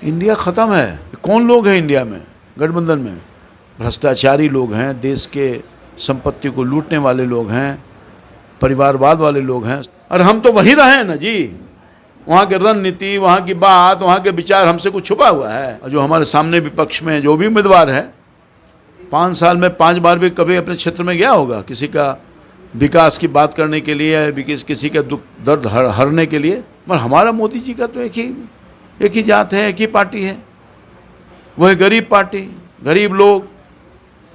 India ख़त्म है। कौन लोग हैं इंडिया में, गठबंधन में? भ्रष्टाचारी लोग हैं, देश के संपत्ति को लूटने वाले लोग हैं, परिवारवाद वाले लोग हैं। और हम तो वही रहे हैं ना जी। वहाँ की रणनीति, वहाँ की बात, वहाँ के विचार हमसे कुछ छुपा हुआ है। और जो हमारे सामने विपक्ष में जो भी उम्मीदवार है, 5 साल में 5 बार भी कभी अपने क्षेत्र में गया होगा किसी का विकास की बात करने के लिए, किसी का दुख दर्द हरने के लिए। पर हमारा मोदी जी का तो एक ही जात है, एक ही पार्टी है, वो है गरीब पार्टी, गरीब लोग।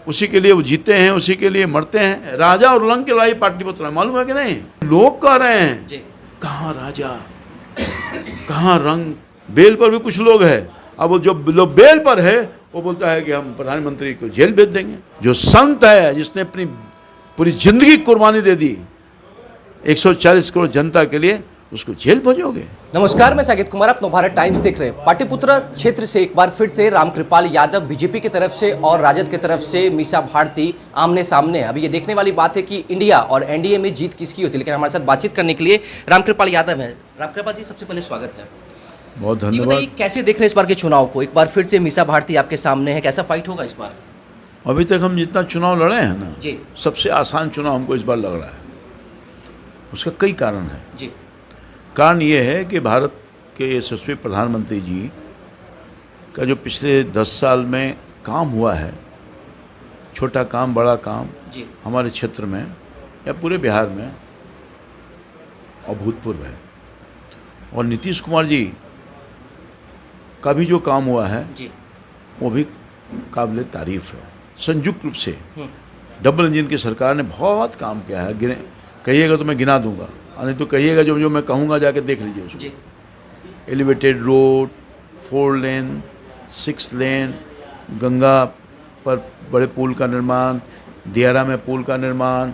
उसी के लिए वो जीते हैं, उसी के लिए मरते हैं। राजा और रंग की लड़ाई पार्टी बता, मालूम है कि नहीं? लोग कह रहे हैं कहाँ राजा कहाँ रंग। बेल पर भी कुछ लोग हैं। अब वो जो लोग बेल पर है वो बोलता है कि हम प्रधानमंत्री को जेल भेज देंगे। जो संत है, जिसने अपनी पूरी जिंदगी कुर्बानी दे दी 140 करोड़ जनता के लिए, उसको जेल भेजोगे? नमस्कार, मैं साकेत कुमार, आप नवभारत टाइम्स देख रहे हैं। पाटलिपुत्र क्षेत्र से एक बार फिर से रामकृपाल यादव बीजेपी की तरफ से और राजद की तरफ से मीसा भारती आमने सामने। अभी ये देखने वाली बात है कि इंडिया और एनडीए में जीत किसकी होती है। लेकिन हमारे साथ बातचीत करने के लिए रामकृपाल यादव है। रामकृपाल जी, सबसे पहले स्वागत है। बहुत धन्यवाद। कैसे देख रहे हैं इस बार के चुनाव को? एक बार फिर से मीसा भारती आपके सामने है, कैसा फाइट होगा इस बार? अभी तक हम जितना चुनाव लड़े हैं ना जी, सबसे आसान चुनाव हमको इस बार लग रहा है। उसका कई कारण है जी। कारण ये है कि भारत के यशस्वी प्रधानमंत्री जी का जो पिछले 10 साल में काम हुआ है, छोटा काम बड़ा काम, जी, हमारे क्षेत्र में या पूरे बिहार में अभूतपूर्व है। और नीतीश कुमार जी का भी जो काम हुआ है जी, वो भी काबिल तारीफ है। संयुक्त रूप से डबल इंजन की सरकार ने बहुत काम किया है। कहिएगा तो मैं गिना दूंगा, नहीं तो कहिएगा जो मैं कहूँगा जाके देख लीजिए उसको। जी। एलिवेटेड रोड, 4 लेन, 6 लेन, गंगा पर बड़े पुल का निर्माण, दियारा में पुल का निर्माण,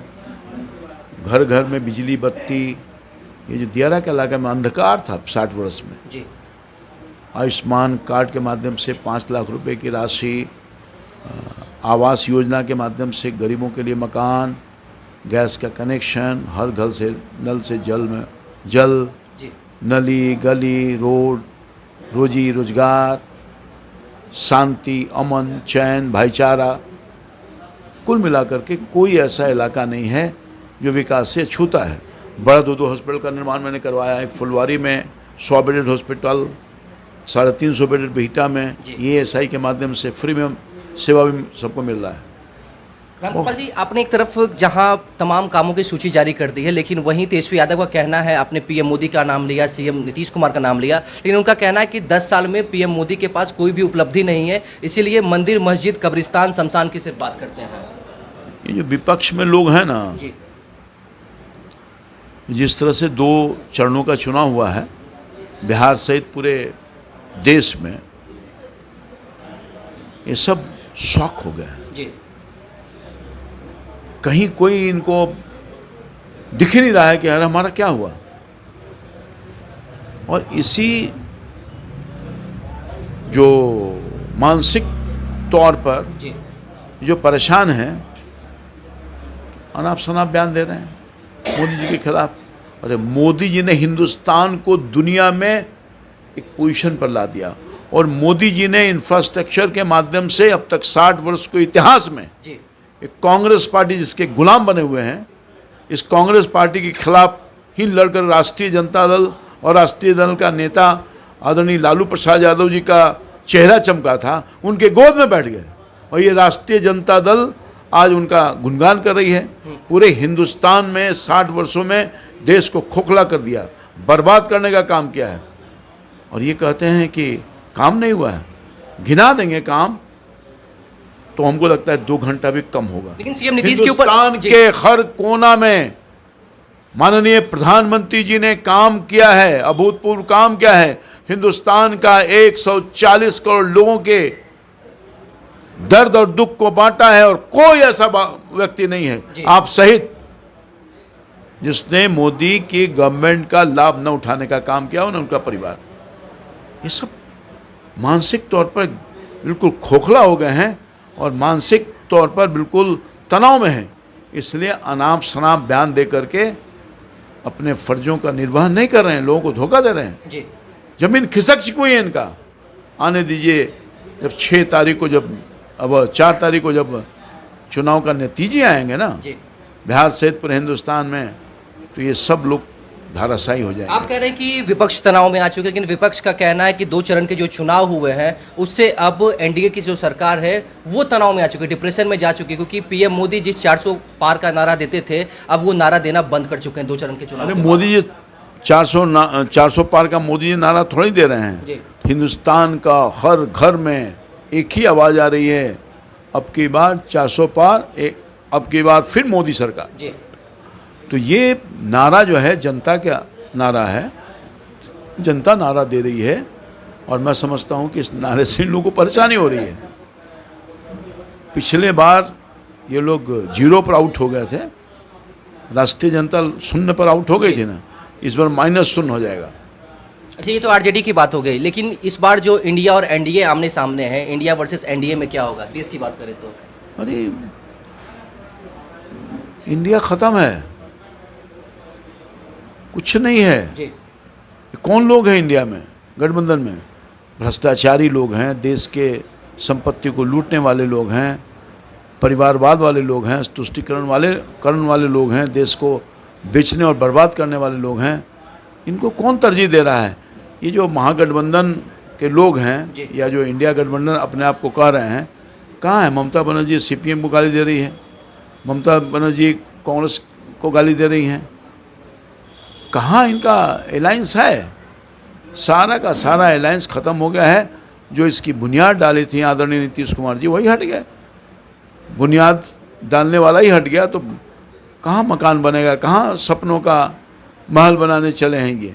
घर घर में बिजली बत्ती। ये जो दियारा के इलाके में अंधकार था 60 वर्ष में, जी, आयुष्मान कार्ड के माध्यम से 5 लाख रुपए की राशि, आवास योजना के माध्यम से गरीबों के लिए मकान, गैस का कनेक्शन, हर घर से नल से जल, जी, नली गली रोड, रोजी रोजगार, शांति, अमन, चैन, भाईचारा। कुल मिलाकर के कोई ऐसा इलाका नहीं है जो विकास से छूता है। बड़ा 2 हॉस्पिटल का निर्माण मैंने करवाया। एक फुलवारी में 100 बेडेड हॉस्पिटल, 350 बेडेड बिहटा में। ESI के माध्यम से फ्री में सेवा भी सबको मिल रहा है। रामकृपाल जी, आपने एक तरफ जहां तमाम कामों की सूची जारी कर दी है, लेकिन वहीं तेजस्वी यादव का कहना है, आपने पीएम मोदी का नाम लिया, सीएम नीतीश कुमार का नाम लिया, लेकिन उनका कहना है कि 10 साल में पीएम मोदी के पास कोई भी उपलब्धि नहीं है, इसीलिए मंदिर मस्जिद कब्रिस्तान शमशान की सिर्फ बात करते हैं। ये जो विपक्ष में लोग हैं ना, जी, जिस तरह से 2 चरणों का चुनाव हुआ है बिहार सहित पूरे देश में, ये सब शॉक हो गए हैं। जी, कहीं कोई इनको दिख ही नहीं रहा है कि यार हमारा क्या हुआ। और इसी जो मानसिक तौर पर जी, जो परेशान हैं, अनाप शनाप बयान दे रहे हैं मोदी जी के खिलाफ। अरे मोदी जी ने हिंदुस्तान को दुनिया में एक पोजीशन पर ला दिया, और मोदी जी ने इंफ्रास्ट्रक्चर के माध्यम से अब तक 60 वर्ष को इतिहास में जी, एक कांग्रेस पार्टी जिसके गुलाम बने हुए हैं, इस कांग्रेस पार्टी के खिलाफ ही लड़कर राष्ट्रीय जनता दल और राष्ट्रीय दल का नेता आदरणीय लालू प्रसाद यादव जी का चेहरा चमका था, उनके गोद में बैठ गए। और ये राष्ट्रीय जनता दल आज उनका गुणगान कर रही है। पूरे हिंदुस्तान में 60 वर्षों में देश को खोखला कर दिया, बर्बाद करने का काम किया है। और ये कहते हैं कि काम नहीं हुआ है, गिना देंगे काम, तो हमको लगता है 2 घंटा भी कम होगा। लेकिन सीएम नीतीश के ऊपर हिंदुस्तान के हर कोना में माननीय प्रधानमंत्री जी ने काम किया है, अभूतपूर्व काम किया है। हिंदुस्तान का 140 करोड़ लोगों के दर्द और दुख को बांटा है, और कोई ऐसा व्यक्ति नहीं है आप सहित जिसने मोदी की गवर्नमेंट का लाभ न उठाने का काम किया हो, न उनका परिवार। ये सब मानसिक तौर पर बिल्कुल खोखला हो गए हैं और मानसिक तौर पर बिल्कुल तनाव में हैं। इसलिए अनाप शनाप बयान दे करके अपने फर्जों का निर्वहन नहीं कर रहे हैं, लोगों को धोखा दे रहे हैं। जी, जमीन खिसक चुकी है इनका। आने दीजिए। जब 6 तारीख को जब अब 4 तारीख को जब चुनाव का नतीजे आएंगे ना जी। बिहार सहित पूरे हिंदुस्तान में, तो ये सब लोग धाराशायी हो जाएंगे। आप कह रहे हैं कि विपक्ष तनाव में आ चुके हैं, लेकिन विपक्ष का कहना है कि 2 चरण के जो चुनाव हुए हैं उससे अब एनडीए की जो सरकार है वो तनाव में आ चुकी है, डिप्रेशन में जा चुकी है, क्योंकि पीएम मोदी जिस 400 पार का नारा देते थे अब वो नारा देना बंद कर चुके हैं 2 चरण के चुनाव अरे के मोदी जी 400 पार का मोदी जी नारा थोड़ी दे रहे हैं। जी। हिंदुस्तान का हर घर में एक ही आवाज़ आ रही है, अब की बार 400 पार, अब की बार फिर मोदी सरकार। बाद। जी। तो ये नारा जो है जनता का नारा है, जनता नारा दे रही है, और मैं समझता हूँ कि इस नारे से इन लोगों को परेशानी हो रही है। पिछले बार ये लोग 0 पर आउट हो गए थे, राष्ट्रीय जनता 0 पर आउट हो गई थी ना, इस बार -0 हो जाएगा। अच्छा, ये तो आरजेडी की बात हो गई, लेकिन इस बार जो इंडिया और एनडीए आमने सामने है, इंडिया वर्सेस एनडीए में क्या होगा देश की बात करें तो? अरे इंडिया ख़त्म है, कुछ नहीं है। जी। कौन लोग हैं इंडिया में गठबंधन में? भ्रष्टाचारी लोग हैं, देश के संपत्ति को लूटने वाले लोग हैं, परिवारवाद वाले लोग हैं, तुष्टिकरण वाले लोग हैं, देश को बेचने और बर्बाद करने वाले लोग हैं। इनको कौन तरजीह दे रहा है? ये जो महागठबंधन के लोग हैं या जो इंडिया गठबंधन अपने आप को कह रहे हैं, कहाँ है? ममता बनर्जी सीपीएम को गाली दे रही है, ममता बनर्जी कांग्रेस को गाली दे रही हैं। कहाँ इनका अलायंस है? सारा का सारा अलायंस ख़त्म हो गया है। जो इसकी बुनियाद डाली थी आदरणीय नीतीश कुमार जी, वही हट गए। बुनियाद डालने वाला ही हट गया, तो कहाँ मकान बनेगा? कहाँ सपनों का महल बनाने चले हैं? ये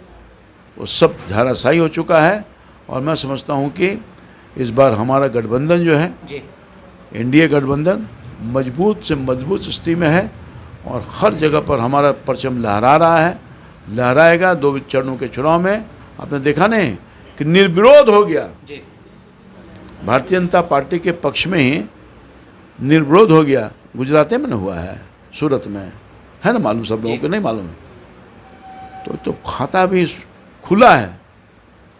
वो सब धराशायी हो चुका है। और मैं समझता हूँ कि इस बार हमारा गठबंधन जो है जी। एनडीए गठबंधन मजबूत से मजबूत स्थिति में है, और हर जगह पर हमारा परचम लहरा रहा है, लहराएगा। 2 चरणों के चुनाव में आपने देखा नहीं कि निर्विरोध हो गया, जी। भारतीय जनता पार्टी के पक्ष में ही निर्विरोध हो गया। गुजरात में न हुआ है, सूरत में है ना, मालूम सब लोगों को नहीं मालूम है। तो खाता भी खुला है,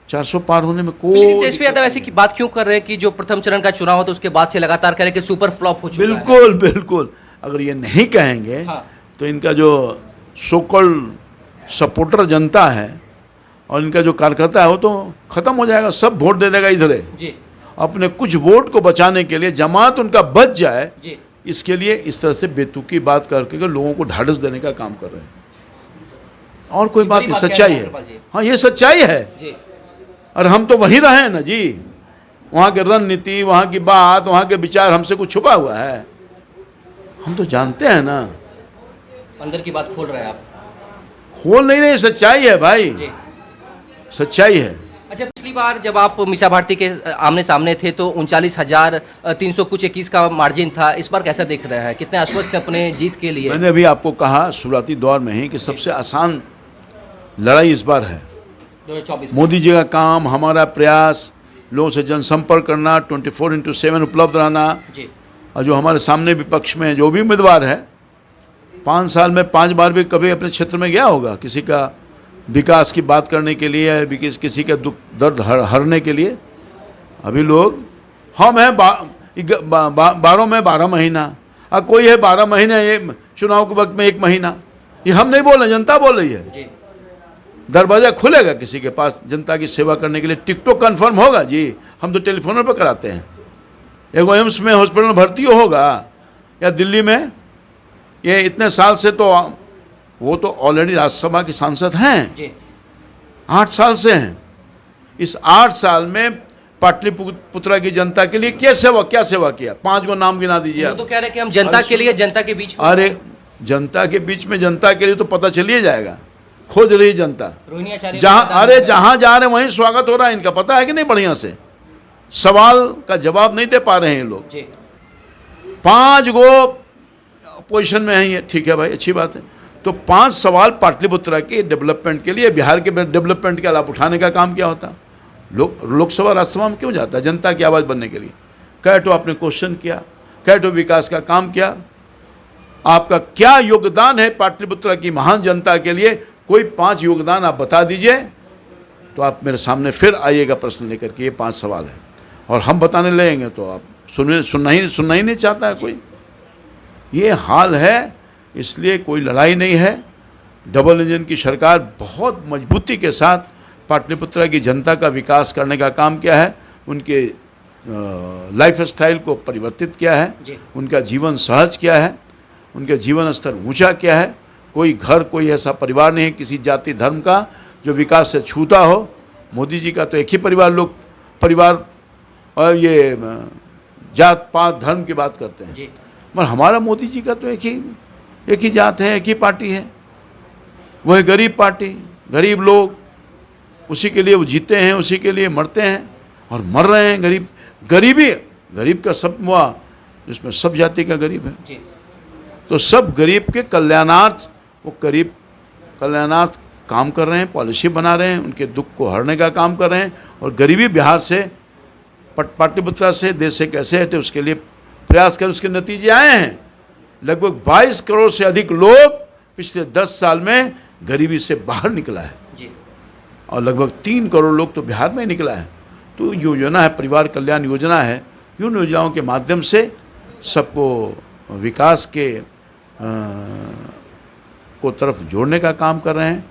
400 पार होने में कोई। लेकिन तेजस्वी यादव ऐसी की बात क्यों कर रहे हैं कि जो प्रथम चरण का चुनाव होता है उसके बाद से लगातार कह रहे हैं कि सुपर फ्लॉप हो चुका है? बिल्कुल बिल्कुल, अगर ये नहीं कहेंगे हाँ। तो इनका जो सोकॉल्ड सपोर्टर जनता है और इनका जो कार्यकर्ता है वो तो ख़त्म हो जाएगा, सब वोट दे देगा इधर है। जी। अपने कुछ वोट को बचाने के लिए, जमात उनका बच जाए, जी। इसके लिए इस तरह से बेतुकी बात करके लोगों को ढाढ़स देने का काम कर रहे हैं। और कोई बात नहीं, सच्चाई है। हाँ, ये सच्चाई है। जी। और हम तो वहीं रहे हैं ना जी। वहाँ के रणनीति, वहाँ की बात, वहाँ के विचार हमसे कुछ छुपा हुआ है? हम तो जानते हैं ना। अंदर की बात खोल रहे हैं आप? खोल नहीं रहे, सच्चाई है भाई, जी। सच्चाई है। अच्छा, पिछली बार जब आप मीसा भारती के आमने सामने थे तो 39,300 कुछ 21 का मार्जिन था, इस बार कैसा देख रहे हैं? कितने आश्वस्त हैं अपने जीत के लिए? मैंने अभी आपको कहा शुरुआती दौर में ही कि सबसे आसान लड़ाई इस बार है 2024 मोदी जी का काम, हमारा प्रयास, लोगों से जनसंपर्क करना, 24/7 उपलब्ध रहना। जी। और जो हमारे सामने विपक्ष में जो भी उम्मीदवार है, 5 साल में 5 बार भी कभी अपने क्षेत्र में गया होगा किसी का विकास की बात करने के लिए, किसी का दुख दर्द हरने के लिए? अभी लोग हम हैं 12 में 12 महीना, और कोई है 12 महीने, ये चुनाव के वक्त में 1 महीना। ये हम नहीं बोल रहे, जनता बोल रही है। जी। दरवाज़ा खुलेगा किसी के पास जनता की सेवा करने के लिए। टिकटॉक कन्फर्म होगा जी, हम तो टेलीफोनर पर कराते हैं। एगो एम्स में हॉस्पिटल में भर्ती होगा या दिल्ली में, ये इतने साल से तो वो तो ऑलरेडी राज्यसभा के सांसद हैं जी। 8 साल से हैं। इस 8 साल में पाटलिपुत्रा की जनता के लिए क्या सेवा किया? 5 को नाम गिना दीजिए। वो तो कह रहे हैं कि हम जनता के लिए, जनता के बीच में। अरे जनता के बीच में, जनता के लिए तो पता चलिए जाएगा। खोज रही जनता, रोहिणी आचार्य जहां जा रहे हैं वहीं स्वागत हो रहा है इनका, पता है कि नहीं? बढ़िया से सवाल का जवाब नहीं दे पा रहे हैं ये लोग। जी। 5 गो पोजीशन में हैं ये, ठीक है भाई, अच्छी बात है। तो 5 सवाल पाटलिपुत्रा के डेवलपमेंट के लिए, बिहार के डेवलपमेंट का लाभ उठाने का काम क्या होता? लोकसभा राज्यसभा में क्यों जाता है? जनता की आवाज़ बनने के लिए। कैटो आपने क्वेश्चन किया, कैटो विकास का काम किया, आपका क्या योगदान है पाटलिपुत्रा की महान जनता के लिए? कोई 5 योगदान आप बता दीजिए तो आप मेरे सामने फिर आइएगा प्रश्न लेकर के, ये 5 सवाल है, और हम बताने लगेंगे तो आप सुनना ही नहीं चाहता है कोई। ये हाल है, इसलिए कोई लड़ाई नहीं है। डबल इंजन की सरकार बहुत मजबूती के साथ पाटलिपुत्रा की जनता का विकास करने का काम किया है, उनके लाइफ स्टाइल को परिवर्तित किया है, उनका जीवन सहज किया है, उनके जीवन स्तर ऊंचा किया है। कोई घर, कोई ऐसा परिवार नहीं है किसी जाति धर्म का जो विकास से छूता हो। मोदी जी का तो एक ही परिवार और ये जात पात धर्म की बात करते हैं, मगर हमारा मोदी जी का तो एक ही जात है, एक ही पार्टी है, वो है गरीब पार्टी, गरीब लोग, उसी के लिए वो जीते हैं, उसी के लिए मरते हैं और मर रहे हैं। गरीब का सब हुआ, जिसमें सब जाति का गरीब है। तो सब गरीब के कल्याणार्थ वो गरीब कल्याणार्थ काम कर रहे हैं, पॉलिसी बना रहे हैं, उनके दुख को हरने का काम कर रहे हैं। और गरीबी बिहार से, पाटलिपुत्रा से, देश से कैसे हटे उसके लिए प्रयास कर, उसके नतीजे आए हैं। लगभग 22 करोड़ से अधिक लोग पिछले 10 साल में गरीबी से बाहर निकला है और लगभग 3 करोड़ लोग तो बिहार में ही निकला है। तो योजना है, परिवार कल्याण योजना है, इन योजनाओं के माध्यम से सबको विकास के को तरफ जोड़ने का काम कर रहे हैं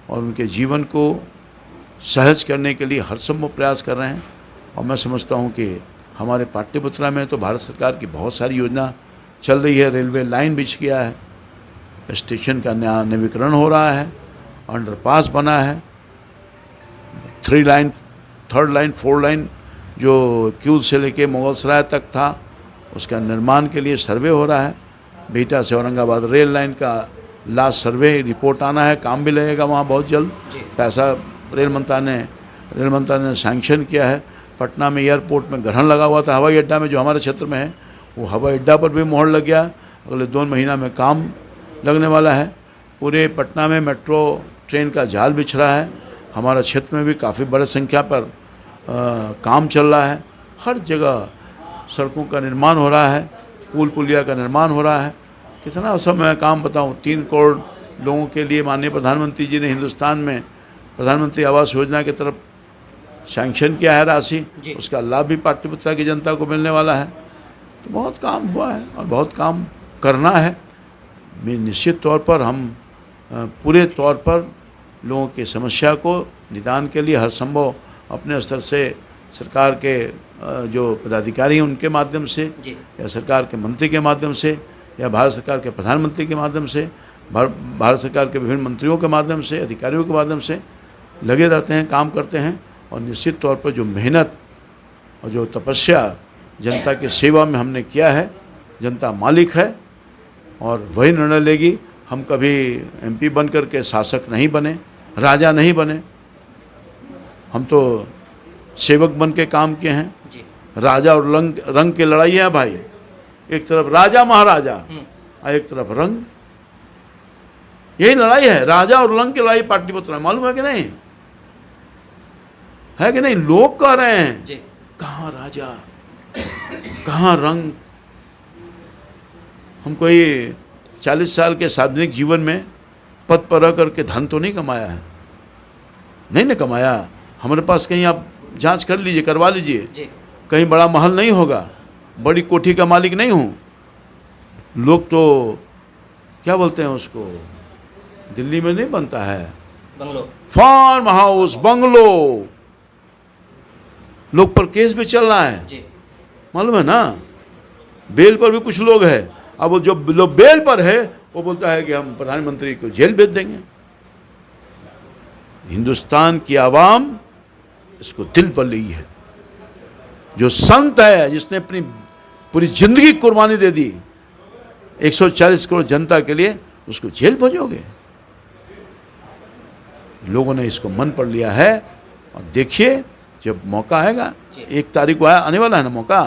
और उनके जीवन को सहज करने के लिए हर संभव प्रयास कर रहे हैं। और मैं समझता हूं कि हमारे पाटलिपुत्रा में तो भारत सरकार की बहुत सारी योजना चल रही है। रेलवे लाइन बिछ गया है, स्टेशन का नवीकरण हो रहा है, अंडरपास बना है, 3 लाइन, 3rd लाइन, 4 लाइन जो क्यूल से लेके मुगलसराय तक था उसका निर्माण के लिए सर्वे हो रहा है। बिहटा से औरंगाबाद रेल लाइन का लास्ट सर्वे रिपोर्ट आना है, काम भी लगेगा वहाँ बहुत जल्द। पैसा रेल मंत्रालय ने सैंक्शन किया है। पटना में एयरपोर्ट में ग्रहण लगा हुआ था, हवाई अड्डा में जो हमारे क्षेत्र में है, वो हवाई अड्डा पर भी मोहर लग गया। अगले 2 महीना में काम लगने वाला है। पूरे पटना में मेट्रो ट्रेन का जाल बिछ रहा है। हमारा क्षेत्र में भी काफ़ी बड़ी संख्या पर काम चल रहा है। हर जगह सड़कों का निर्माण हो रहा है, पुल पुलिया का निर्माण हो रहा है। कितना समय काम बताऊं, 3 करोड़ लोगों के लिए माननीय प्रधानमंत्री जी ने हिंदुस्तान में प्रधानमंत्री आवास योजना की तरफ सैंक्शन किया है राशि, उसका लाभ भी पाटलिपुत्रा की जनता को मिलने वाला है। तो बहुत काम हुआ है और बहुत काम करना है। निश्चित तौर पर हम पूरे तौर पर लोगों की समस्या को निदान के लिए हर संभव अपने स्तर से सरकार के जो पदाधिकारी हैं उनके माध्यम से या सरकार के मंत्री के माध्यम से या भारत सरकार के प्रधानमंत्री के माध्यम से, भारत सरकार के विभिन्न मंत्रियों के माध्यम से, अधिकारियों के माध्यम से लगे रहते हैं, काम करते हैं। और निश्चित तौर पर जो मेहनत और जो तपस्या जनता की सेवा में हमने किया है, जनता मालिक है और वही निर्णय लेगी। हम कभी MP बन कर के शासक नहीं बने, राजा नहीं बने, हम तो सेवक बन के काम किए हैं। राजा और रंग की लड़ाई है भाई, एक तरफ राजा महाराजा और एक तरफ रंग, यही लड़ाई है। राजा और रंग की लड़ाई पाटलिपुत्रा में, मालूम है कि नहीं? है कि नहीं? लोग कह रहे हैं कहाँ राजा कहाँ रंग। हम कोई 40 साल के सार्वजनिक जीवन में पद पर रह करके धन तो नहीं कमाया है, नहीं कमाया। हमारे पास कहीं आप जांच कर लीजिए, करवा लीजिए, कहीं बड़ा महल नहीं होगा, बड़ी कोठी का मालिक नहीं हूँ। लोग तो क्या बोलते हैं उसको, दिल्ली में नहीं बनता है बंगलो, फार्म हाउस, बंगलो, लोग पर केस भी चल रहा है, मालूम है ना। बेल पर भी कुछ लोग हैं। अब वो जो लोग बेल पर है वो बोलता है कि हम प्रधानमंत्री को जेल भेज देंगे। हिंदुस्तान की आवाम इसको दिल पर ली है। जो संत है जिसने अपनी पूरी जिंदगी कुर्बानी दे दी 140 करोड़ जनता के लिए, उसको जेल भेजोगे? लोगों ने इसको मन पर लिया है। और देखिए जब मौका आएगा, 1 तारीख को आने वाला है ना मौका,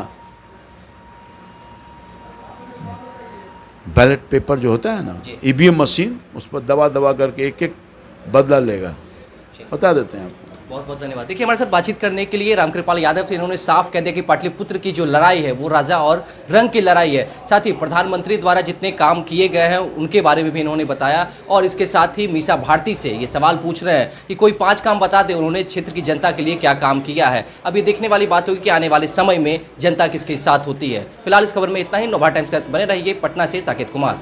बैलेट पेपर जो होता है ना, EVM मशीन, उस पर दबा दबा करके एक बदला लेगा, बता देते हैं आपको। बहुत बहुत धन्यवाद। देखिए, हमारे साथ बातचीत करने के लिए रामकृपाल यादव से इन्होंने साफ कह दिया कि पाटलिपुत्र की जो लड़ाई है वो राजा और रंग की लड़ाई है। साथ ही प्रधानमंत्री द्वारा जितने काम किए गए हैं उनके बारे में भी इन्होंने बताया, और इसके साथ ही मीसा भारती से ये सवाल पूछ रहे हैं कि कोई 5 काम बता दें उन्होंने क्षेत्र की जनता के लिए क्या काम किया है। अब ये देखने वाली बात होगी कि आने वाले समय में जनता किसके साथ होती है। फिलहाल इस खबर में इतना ही। नोभा टाइम्स के साथ बने रहिए। पटना से साकेत कुमार।